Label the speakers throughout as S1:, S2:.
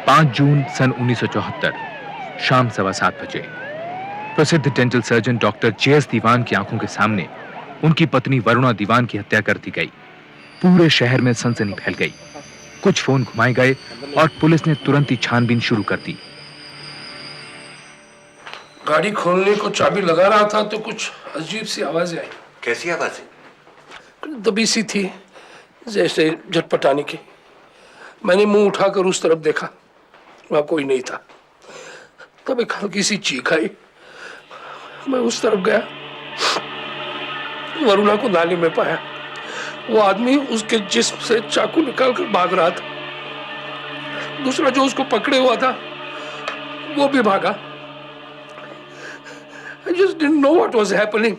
S1: 5 जून सन 1974 शाम 7:15 बजे प्रसिद्ध डेंटल सर्जन डॉक्टर जे.एस. दीवान की आंखों के सामने उनकी पत्नी वरुणा दीवान की हत्या कर दी गई। पूरे शहर में सनसनी फैल गई। कुछ फोन घुमाए गए और पुलिस ने तुरंत ही छानबीन शुरू कर दी।
S2: गाड़ी खोलने को चाबी लगा रहा था तो कुछ अजीब सी आवाजें आई।
S3: कैसी आवाजें?
S2: दबी सी थी, जैसे झटपटाने की। मैंने मुंह उठाकर उस तरफ देखा, वहां कोई नहीं था। तब एक हल्की सी चीख आई। मैं उस तरफ गया, वरुणा को नाली में पाया। वो आदमी उसके जिस्म से चाकू निकालकर भाग रहा था। दूसरा जो उसको पकड़े हुआ था वो भी भागा। I just didn't know what was happening.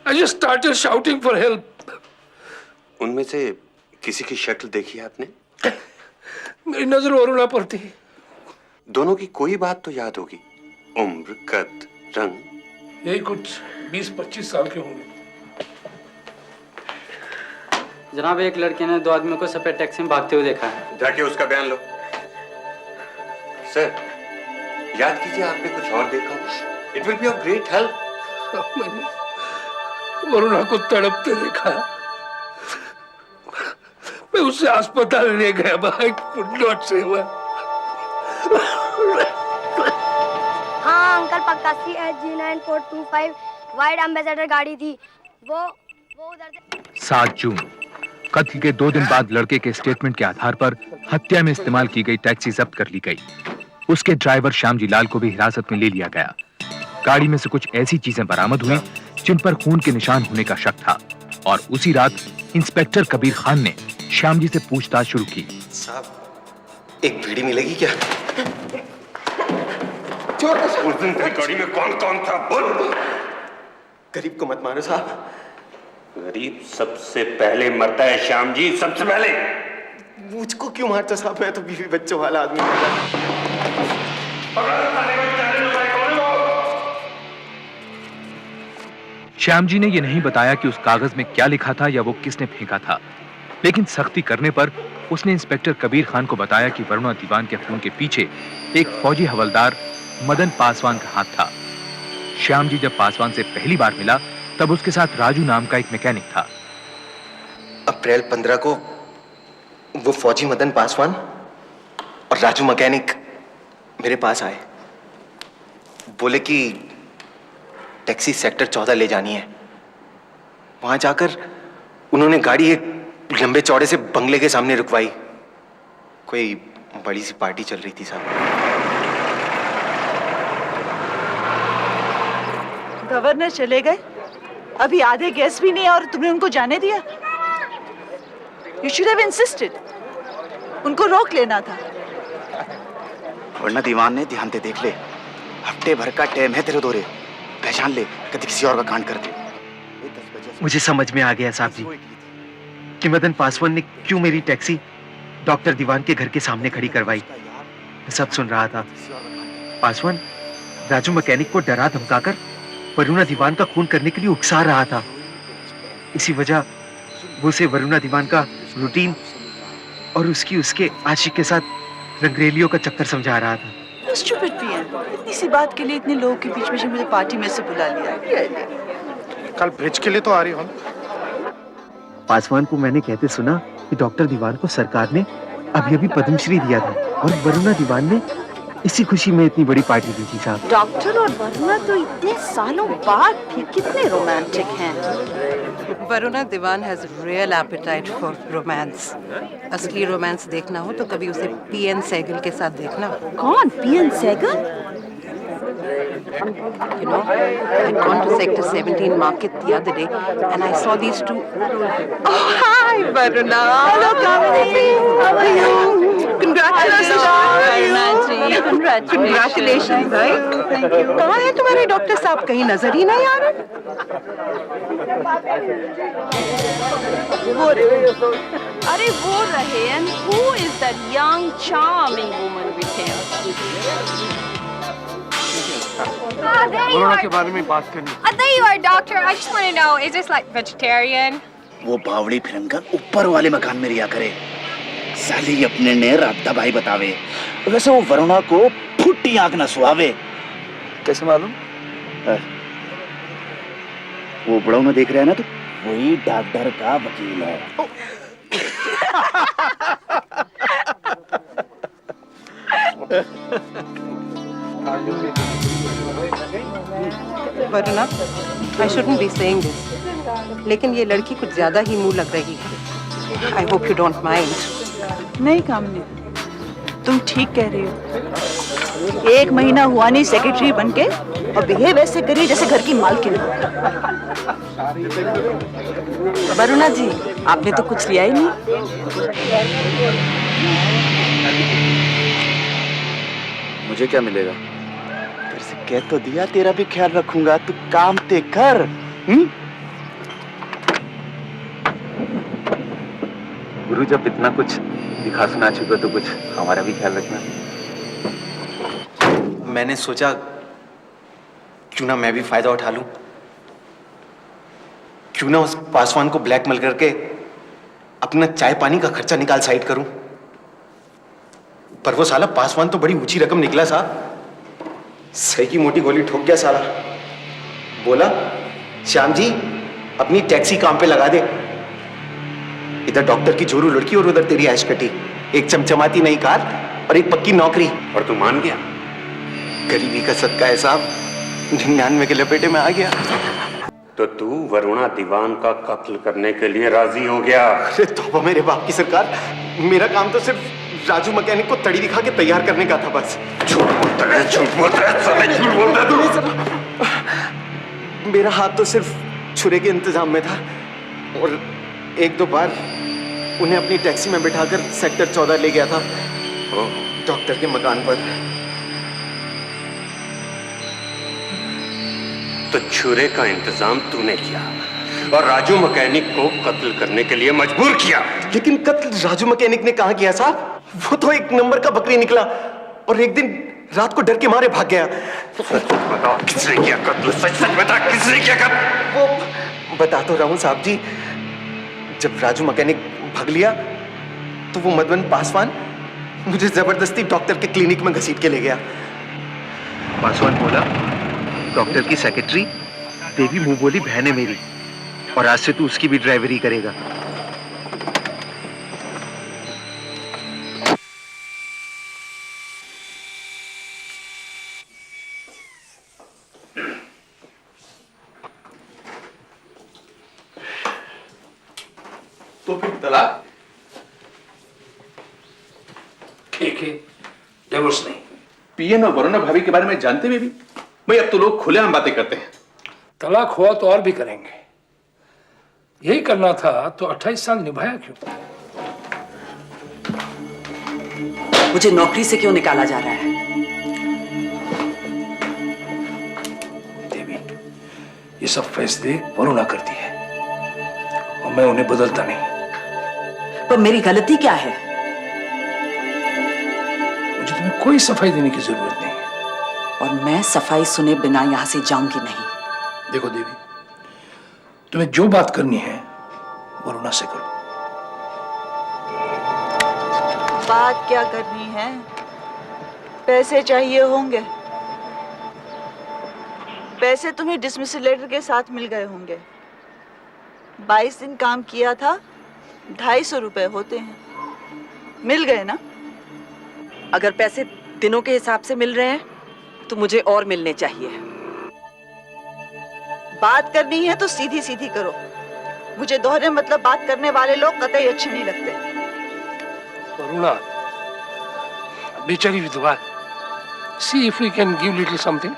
S2: I just started shouting for help.
S3: उनमें से किसी की शक्ल देखी है आपने?
S2: मेरी नजर वरुणा पर थी।
S3: दोनों की कोई बात तो याद होगी। उम्र, कद, रंग,
S2: यही कुछ 20-25 साल के होंगे।
S4: जनाब, एक लड़के ने 2 आदमियों को सफेद टैक्सी में भागते हुए देखा है।
S3: जाके उसका बयान लो। सर, याद कीजिए आपने कुछ और देखा हो। It will be of great help.
S2: मैंने वरुणा को तड़पते देखा। मैं उसे अस्पताल ले गया। I could not save her.
S5: हाँ अंकल, पक्का CH-G9425 वाइड एम्बेसडर गाड़ी थी। वो उधर से।
S1: 7 जून कत्ल के 2 दिन बाद लड़के के स्टेटमेंट के आधार पर हत्या में इस्तेमाल की गई टैक्सी जब्त कर ली गई। उसके ड्राइवर श्यामजी लाल को भी हिरासत में ले लिया गया। गाड़ी में से कुछ ऐसी चीजें बरामद हुई जिन पर खून के निशान होने का शक था और उसी रात इंस्पेक्टर कबीर खान ने श्यामजी से पूछताछ शुरू की।
S3: साहब, एक बीड़ी मिलेगी क्या? उस दिन तेरी गाड़ी में कौन था? बोल। गरीब को मत मारो साहब। गरीब सबसे पहले मरता है श्याम जी, सबसे पहले। मुझको क्यों मारता साहब? मैं तो बीवी बच्चों वाला आदमी हूं।
S1: श्यामजी ने यह नहीं बताया कि उस कागज में क्या लिखा था या वो किसने फेंका था, लेकिन सख्ती करने पर उसने इंस्पेक्टर कबीर खान को बताया कि वरुणा दीवान के खून के पीछे एक फौजी हवलदार मदन पासवान का हाथ था। श्यामजी जब पासवान से पहली बार मिला तब उसके साथ राजू नाम का एक मैकेनिक था।
S3: अप्रैल 15 को वो फौजी मदन पासवान और राजू मैकेनिक मेरे पास आए। बोले कि टैक्सी सेक्टर 14 ले जानी है। वहां जाकर उन्होंने गाड़ी एक लंबे चौड़े से बंगले के सामने रुकवाई। कोई बड़ी सी पार्टी चल रही थी साहब।
S6: गवर्नर चले गए, अभी आधे गेस्ट भी नहीं और तुमने उनको जाने दिया। You should have insisted. उनको रोक लेना था।
S7: वरना दीवान ने ध्यान से देख ले, हफ्ते भर का टाइम है तेरे दौरे, पहचान ले कभी किसी और का कांड कर दे।
S8: मुझे समझ में आ गया साहब जी कि मदन पासवान ने क्यों मेरी टैक्सी डॉक्टर दीवान के घर के सामने खड़ी करवाई। मैं सब सुन रहा था। पासवान राजू मैकेनिक को डरा धमकाकर वरुणा दीवान का खून करने के लिए उकसा रहा था। इसी वजह वो उसे वरुणा दीवान का रूटीन और उसके आशिक के साथ रंगरेलियों का चक्कर समझा रहा था।
S6: Stupid भी है। इतनी सी बात के लिए इतने लोगों के बीच में मुझे पार्टी में से बुला लिया।
S9: कल ब्रिज के लिए तो आ रही हो।
S8: पासवान को मैंने कहते सुना कि डॉक्टर दीवान को सरकार ने अभी पद्मश्री दिया था और वरुणा दीवान ने इसी खुशी में इतनी बड़ी पार्टी दी थी साहब।
S6: डॉक्टर और वरुणा तो इतने सालों बाद भी कितने रोमांटिक हैं।
S10: Varuna Dewan has real appetite for romance. असली रोमांस देखना हो तो कभी उसे पीएन सहगल के साथ देखना।
S6: कौन P N Sehgal?
S10: You know, I had gone to Sector 17 market the other day and I saw these two. Oh, hi, Varuna.
S6: Hello, Kaveri. How are you?
S10: Congratulations. Congratulations, भाई.
S6: Thank you.
S10: कहाँ है तुम्हारे डॉक्टर साहब? कहीं नजर ही नहीं आ रहे.
S11: अरे वो रहे. And who is that young, charming woman with him?
S9: Corona के बारे में बात करनी।
S11: There you are, doctor. I just want to know, is this like vegetarian?
S7: वो बावड़ी फिरंगा ऊपर वाले मकान में रिया करे, साली अपने ने रात दबाई बतावे। वैसे वो वरुणा को फुट्टी आंख न सुहावे।
S3: कैसे मालूम?
S7: वो बड़ों में देख रहे हैं ना, तो वही डॉक्टर का वकील है।
S10: Varuna, I shouldn't be saying this, लेकिन ये लड़की कुछ ज्यादा ही मुंह लग रही है। I hope you don't mind.
S6: नहीं कामनी, तुम ठीक कह रही हो। 1 महीना हुआ नहीं सेक्रेटरी बनके और बिहेव ऐसे करी जैसे घर की मालकिन।
S12: वरुणा जी, आपने तो कुछ लिया ही नहीं।
S7: मुझे क्या मिलेगा? तेरे से कह तो दिया तेरा भी ख्याल रखूंगा, तू काम ते कर।
S8: गुरु, जब इतना कुछ दिखा सुना चुके तो कुछ हमारा भी ख्याल रखना।
S3: मैंने सोचा क्यों ना मैं भी फायदा उठा लूं, क्यों ना उस पासवान को ब्लैकमेल करके अपना चाय पानी का खर्चा निकाल साइड करूं। पर वो साला पासवान तो बड़ी ऊंची रकम निकला साहब। सही की मोटी गोली ठोक गया साला। बोला, श्याम जी अपनी टैक्सी काम पे लगा दे। इधर डॉक्टर की जोरू लड़की और उधर तेरी ऐश कटी। एक चमचमाती नई कार और एक पक्की नौकरी।
S9: और तू मान गया?
S3: गरीबी का सदका है साहब, 99 के लपेटे में आ गया।
S9: तो तू वरुणा दीवान का कत्ल करने के लिए राजी हो गया?
S3: अरे तौबा मेरे बाप की सरकार, मेरा काम तो सिर्फ राजू मैकेनिक को तड़ी दिखा के तैयार करने का था बस।
S9: झूठ बोलता है, झूठ बोलता है, साले झूठ बोलता है तू।
S3: मेरा हाथ तो सिर्फ छुरे के इंतजाम में था और 1-2 बार उन्हें अपनी टैक्सी में बिठाकर सेक्टर 14 ले गया था, डॉक्टर के मकान पर।
S9: तो छुरे का इंतजाम तूने किया और राजू मैकेनिक को कत्ल करने के लिए मजबूर किया।
S3: लेकिन कत्ल राजू मैकेनिक ने कहा किया साहब? वो तो 1 नंबर का बकरी निकला और एक दिन रात को डर के मारे भाग गया।
S9: सच बताओ, किसने किया कत्ल? सच बता, किसने किया कत्ल?
S3: वो बता तो रहा हूं साहब जी। जब राजू मैकेनिक भाग लिया तो वो मदन पासवान मुझे जबरदस्ती डॉक्टर के क्लिनिक में घसीट के ले गया।
S8: पासवान बोला, डॉक्टर की सेक्रेटरी देवी मुंह बोली बहन है मेरी, और आज से तू उसकी भी ड्राइवरी करेगा।
S2: तो फिर तलाक? ठीक है, डिवोर्स नहीं।
S1: पीएन और वरुणा भाभी के बारे में जानते हुए भी भाई अब तो लोग खुलेआम बातें करते हैं।
S2: तलाक हुआ तो और भी करेंगे। यही करना था तो 28 साल निभाया क्यों?
S12: मुझे नौकरी से क्यों निकाला जा रहा है?
S2: देवी, ये सब फैसले वरुणा करती है और मैं उन्हें बदलता नहीं।
S12: तो मेरी गलती क्या है?
S2: मुझे तुम्हें कोई सफाई देने की जरूरत नहीं।
S12: और मैं सफाई सुने बिना यहां से जाऊंगी नहीं।
S2: देखो देवी, तुम्हें जो बात करनी है वरुणा से करो।
S6: बात क्या करनी है? पैसे चाहिए होंगे। पैसे तुम्हें डिसमिसल लेटर के साथ मिल गए होंगे। 22 दिन काम किया था, 250 रुपए होते हैं। मिल गए ना?
S12: अगर पैसे दिनों के हिसाब से मिल रहे हैं तो मुझे और मिलने चाहिए।
S6: बात करनी है तो सीधी सीधी करो। मुझे दोहरे मतलब बात करने वाले लोग कतई अच्छे नहीं लगते।
S2: वरुणा, बेचारी विधवा, see if we can give little something.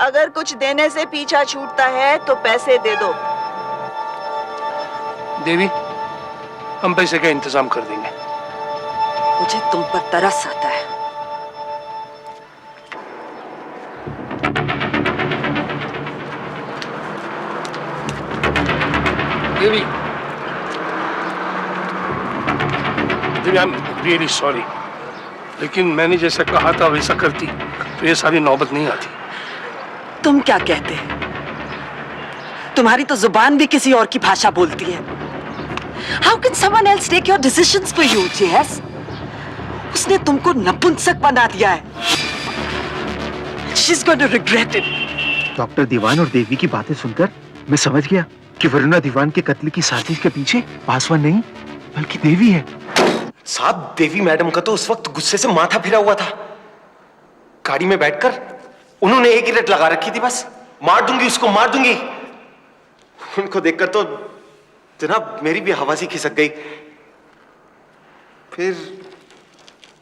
S6: अगर कुछ देने से पीछा छूटता है तो पैसे दे दो।
S2: देवी, हम पैसे का इंतजाम कर देंगे।
S12: मुझे तुम पर तरस आता है।
S2: देवी, आई एम रियली सॉरी, लेकिन मैंने जैसा कहा था वैसा करती तो ये सारी नौबत नहीं आती।
S12: तुम क्या कहते हैं? तुम्हारी तो जुबान भी किसी और की भाषा बोलती है। How can someone else take your decisions for you, Jess? उसने तुमको नपुंसक बना दिया है. She's going to regret it.
S8: Doctor Dewan और देवी की बातें सुनकर मैं समझ गया कि वरुणा दीवान के कत्ल की साजिश के पीछे पासवान नहीं बल्कि देवी है।
S3: साहब, देवी मैडम का तो उस वक्त गुस्से से माथा फिरा हुआ था। गाड़ी में बैठकर उन्होंने एक ही रट लगा रखी थी, बस मार दूंगी उसको, मार दूंगी। उनको देखकर तो जनाब मेरी भी हवा सी खिसक गई।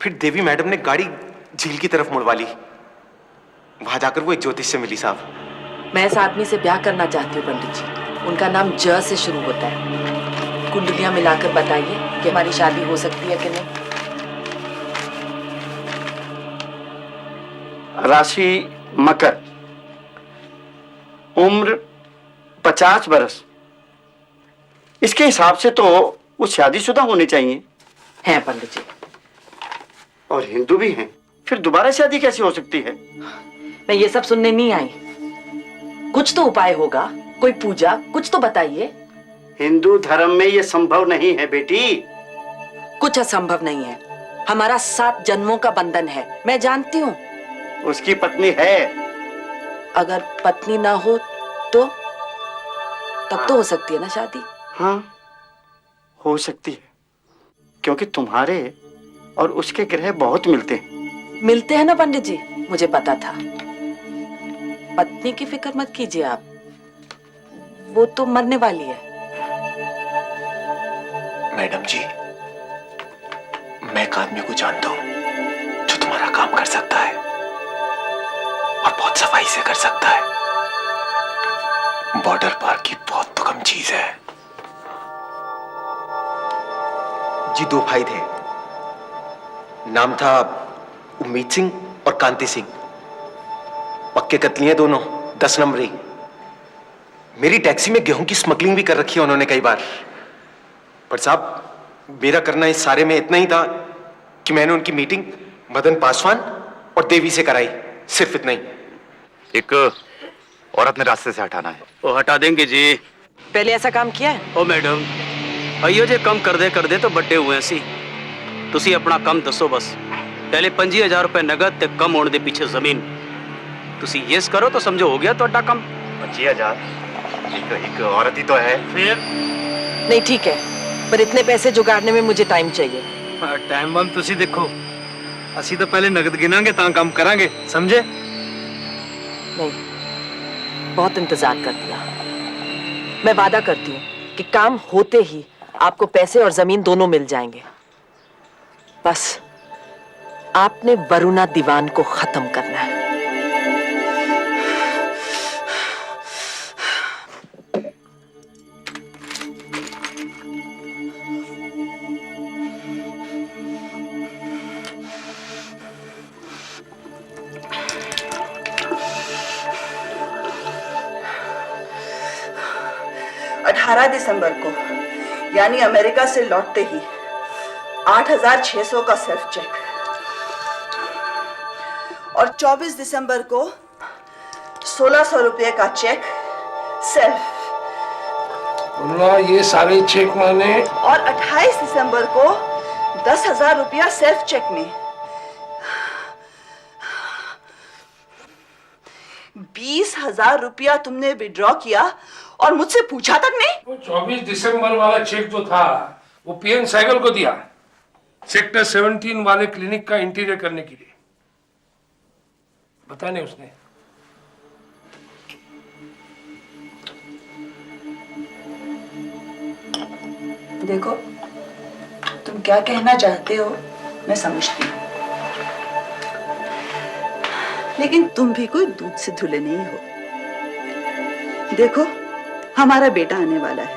S3: फिर देवी मैडम ने गाड़ी झील की तरफ मुड़वा ली। वहां जाकर वो एक ज्योतिष से मिली। साहब,
S12: मैं इस आदमी से ब्याह करना चाहती हूँ पंडित जी। उनका नाम ज से शुरू होता है। कुंडलियां मिलाकर बताइए कि हमारी शादी हो सकती है कि नहीं।
S13: राशि मकर, उम्र 50 बरस। इसके हिसाब से तो वो शादीशुदा होने चाहिए।
S12: हैं पंडित जी।
S13: और हिंदू भी हैं। फिर दोबारा शादी कैसे हो सकती है?
S12: मैं ये सब सुनने नहीं आई। कुछ तो उपाय होगा, कोई पूजा, कुछ तो बताइए।
S13: हिंदू धर्म में ये संभव नहीं है बेटी।
S12: कुछ असंभव नहीं है। हमारा 7 जन्मों का बंधन है, मैं जानती हूँ।
S13: उसकी पत्नी है।
S12: अगर पत्नी ना हो तो तब तो हो सकती है ना शादी।
S13: हाँ, हो सकती है, क्योंकि तुम्हारे और उसके ग्रह बहुत मिलते हैं।
S12: मिलते हैं ना पंडित जी, मुझे पता था। पत्नी की फिक्र मत कीजिए आप, वो तो मरने वाली है।
S3: मैडम जी, मैं एक आदमी को जानता हूं जो तुम्हारा काम कर सकता है और बहुत सफाई से कर सकता है। बॉर्डर पार की बहुत तो कम चीज है जी। 2 भाई थे, नाम था उम्मीद सिंह और कांति सिंह। पक्के कतली हैं दोनों, 10 नंबरी। मेरी टैक्सी में गेहूं की स्मगलिंग भी कर रखी है उन्होंने कई बार। पर साहब, मेरा करना इस सारे में इतना ही था कि मैंने उनकी मीटिंग मदन पासवान और देवी से कराई, सिर्फ इतना ही।
S7: एक औरत ने रास्ते से हटाना है।
S13: वो हटा देंगे जी।
S12: पहले ऐसा काम किया है?
S13: ओ मैडम, आइयो जे कम कर दे तो बड्डे हुए सी। तुसी अपना कम दसो बस। पहले 25,000 रुपए नगद ते कम होने दे पीछे जमीन। तुसी यस करो तो समझो हो गया ਤੁਹਾਡਾ ਕੰਮ।
S7: 25,000 एक औरत ही तो है।
S13: फिर
S12: नहीं ठीक है, पर इतने पैसे जुगाड़ने में मुझे टाइम चाहिए।
S13: टाइम बम तुसी देखो, ਅਸੀਂ तो पहले नगद गिनांगे ता काम करांगे, समझे?
S12: नहीं, बहुत इंतजार कर दिया। मैं वादा करती हूँ कि काम होते ही आपको पैसे और जमीन दोनों मिल जाएंगे। बस आपने वरुणा दीवान को खत्म करना है।
S6: दिसंबर को यानी अमेरिका से लौटते ही 8,600 का सेल्फ चेक और 24 दिसंबर को 1,600 रुपए का चेक सेल्फ।
S2: ये सारे चेक माने?
S6: और 28 दिसंबर को 10,000 रुपया सेल्फ चेक में। 20,000 रुपया तुमने विड्रॉ किया और मुझसे पूछा तक नहीं।
S2: वो 24 दिसंबर वाला चेक जो था वो पीएन सैगल को दिया, सेक्टर 17 वाले क्लिनिक का इंटीरियर करने के लिए। बताने उसने।
S6: देखो, तुम क्या कहना चाहते हो मैं समझती हूँ, लेकिन तुम भी कोई दूध से धुले नहीं हो। देखो, हमारा बेटा आने वाला है,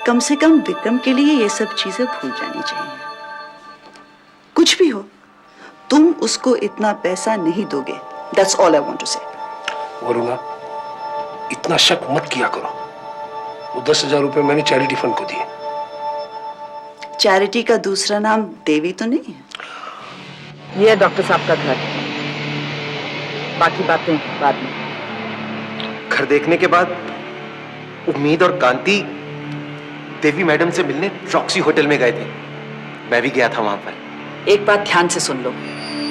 S6: कम से कम विक्रम के लिए ये सब चीजें भूल जानी चाहिए। कुछ भी हो, तुम उसको इतना पैसा नहीं दोगे। That's all I want to say.
S2: Varuna, इतना शक मत किया करो। वो 10,000 रुपए मैंने चैरिटी फंड को दिए।
S6: चैरिटी का दूसरा नाम देवी तो नहीं है?
S12: ये है डॉक्टर साहब का घर, बाकी बातें बाद में।
S3: घर देखने के बाद उम्मीद और कांति देवी मैडम से मिलने रॉक्सी होटल में गए थे। मैं भी गया था वहां पर।
S12: एक बात ध्यान से सुन लो,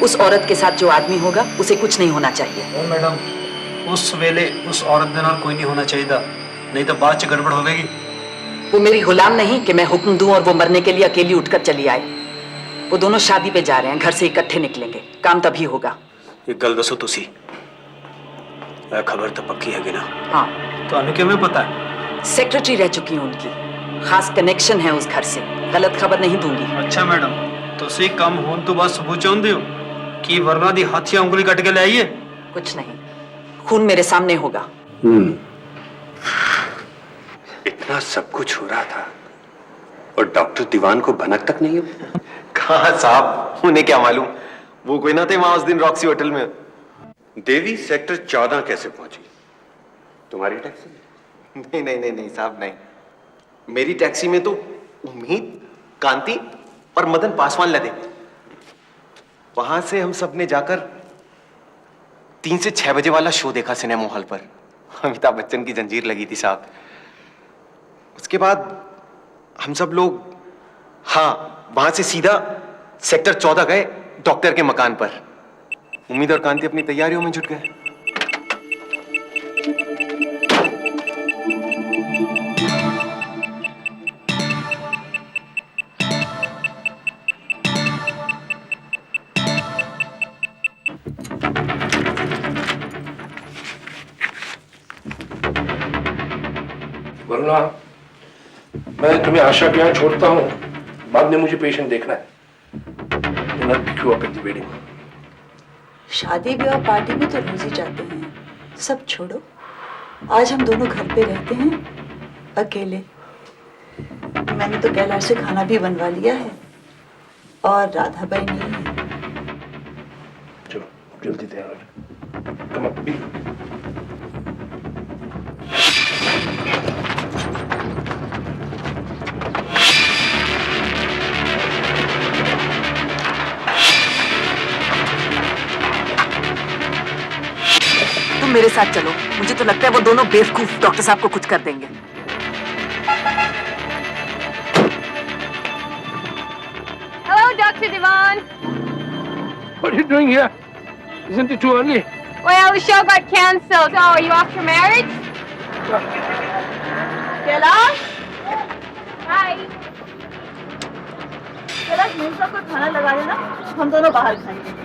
S12: उस औरत के साथ जो आदमी होगा उसे कुछ नहीं होना चाहिए।
S13: मैडम उस वेले उस औरत के नाल कोई नहीं होना चाहिए, नहीं तो बाद च गड़बड़ हो गई।
S12: वो मेरी गुलाम नहीं कि मैं हुक्म दूं और वो मरने के लिए अकेली उठकर चली आए। वो दोनों शादी पे जा रहे हैं, घर से इकट्ठे निकलेंगे, काम तभी होगा।
S13: एक गल दसो तुसी, खबर तो पक्की है कि ना?
S12: हाँ।
S13: तो किवें पता है?
S12: सेक्रेटरी रह चुकी हूँ उनकी, खास कनेक्शन है उस घर से, गलत खबर नहीं दूंगी।
S13: अच्छा मैडम, तुसी कम होन तो बस सबूत चाहते हो कि वरना दी हाथ या उंगली कट के ले आइए?
S12: कुछ नहीं, खून मेरे सामने होगा।
S9: इतना सब कुछ हो रहा था और डॉक्टर दीवान को भनक तक नहीं हुई?
S3: कहाँ साहब, उन्हें क्या मालूम, वो कोई ना थे वहां उस दिन रॉक्सी होटल में।
S9: देवी सेक्टर 14 कैसे पहुंची? तुम्हारी टैक्सी?
S3: नहीं नहीं नहीं नहीं साहब, नहीं। मेरी टैक्सी में तो उम्मीद, कांति और मदन पासवान लदे। वहां से हम सब ने जाकर 3 से 6 बजे वाला शो देखा सिनेमा हॉल पर। अमिताभ बच्चन की जंजीर लगी थी साहब। उसके बाद हम सब लोग, हाँ, वहां से सीधा सेक्टर 14 गए, डॉक्टर के मकान पर। उम्मीद और कांति अपनी तैयारियों में जुट गए।
S2: वरुणा, मैं तुम्हें आशा के यहाँ छोड़ता हूँ, बाद में मुझे पेशेंट देखना है।
S6: शादी ब्याह पार्टी में तो रोज ही जाते हैं, सब छोड़ो। आज हम दोनों घर पे रहते हैं अकेले। मैंने तो कैलाश से खाना भी बनवा लिया है और राधा बाई नहीं है।
S2: चलो जल्दी तैयार हो जाओ। कम अप भी।
S12: तुम मेरे साथ चलो, मुझे तो लगता है वो दोनों बेवकूफ डॉक्टर साहब को कुछ कर देंगे।
S11: Hello, Dr. Divan.
S2: What are you doing here? Isn't it too early?
S11: Well, the show got cancelled. Oh, are you off your marriage?
S6: Kailash,
S11: Hi.
S6: Kailash मेरे साथ कोई खाना लगा देना, हम दोनों बाहर खाएंगे।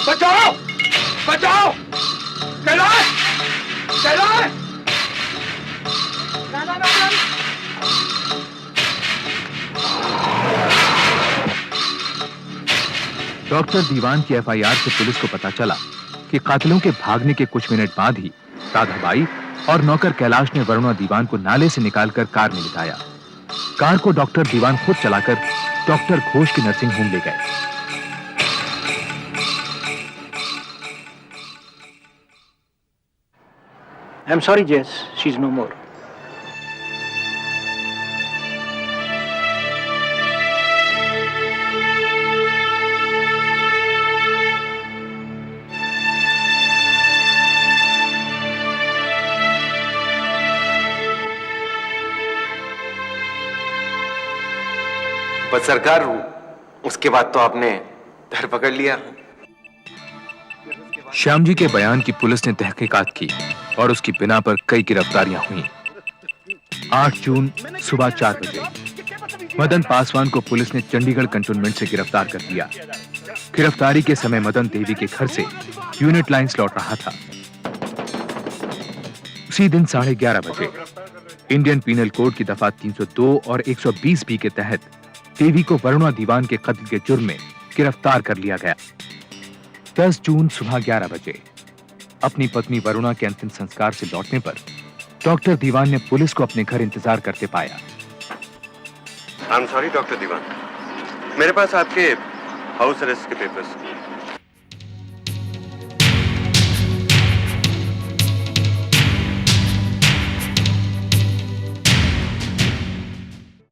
S2: बचाओ! बचाओ! कैलाश! कैलाश!
S1: डॉक्टर दीवान की एफआईआर से पुलिस को पता चला कि कातिलों के भागने के कुछ मिनट बाद ही राधाबाई और नौकर कैलाश ने वरुणा दीवान को नाले से निकालकर कार में लिटाया। कार को डॉक्टर दीवान खुद चलाकर डॉक्टर घोष की नर्सिंग होम ले गए।
S13: I'm sorry, Jess, she's no more.
S3: बस सरकार, उसके बाद तो आपने धर पकड़ लिया।
S1: श्याम जी के बयान की पुलिस ने तहकीकात की और उसकी बिना पर कई गिरफ्तारियां हुई। 8 जून सुबह 4 बजे मदन पासवान को पुलिस ने चंडीगढ़ कंटोनमेंट से गिरफ्तार कर लिया। गिरफ्तारी के समय मदन देवी के घर से यूनिट लाइंस लौट रहा था। उसी दिन 11:30 बजे इंडियन पीनल कोड की दफा 302 और 120 बी के तहत देवी को वरुणा दीवान के कत्ल के जुर्म में गिरफ्तार कर लिया गया। 10 जून सुबह 11 बजे अपनी पत्नी वरुणा के अंतिम संस्कार से लौटने पर डॉक्टर दीवान ने पुलिस को अपने घर इंतजार करते पाया।
S9: आई एम सॉरी डॉक्टर दीवान, मेरे पास आपके हाउस अरेस्ट के पेपर्स